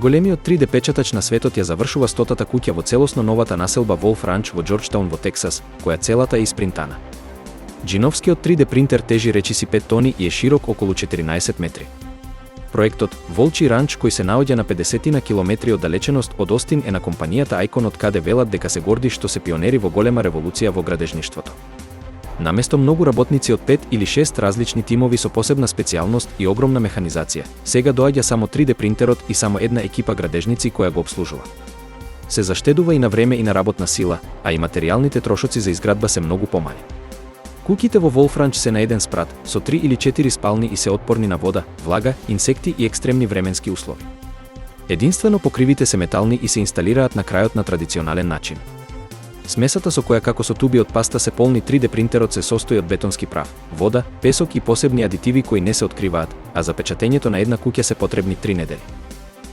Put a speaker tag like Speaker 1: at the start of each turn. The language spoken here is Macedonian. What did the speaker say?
Speaker 1: Големиот 3D печатач на светот ја завршува 100-та куќа во целосно новата населба Wolf Ranch во Џорџтаун во Тексас, која целата е испринтана. Джиновскиот 3D принтер тежи речиси 5 тони и е широк околу 14 метри. Проектот Волчи ранч, кој се наоѓа на 50 километри оддалеченост од Остин, е на компанијата Icon, од каде велат дека се горди што се пионери во голема револуција во градежништвото. Наместо многу работници од 5 или 6 различни тимови со посебна специјалност и огромна механизација, сега доаѓа само 3D принтерот и само една екипа градежници која го обслужува. Се заштедува и на време и на работна сила, а и материјалните трошоци за изградба се многу помали. Куќите во Wolf Ranch се на еден спрат, со 3 или 4 спални и се отпорни на вода, влага, инсекти и екстремни временски услови. Единствено покривите се метални и се инсталираат на крајот на традиционален начин. Смесата со која како со туби од паста се полни 3D принтерот се состои од бетонски прав, вода, песок и посебни адитиви кои не се откриваат, а за печатењето на една куќа се потребни 3 недели.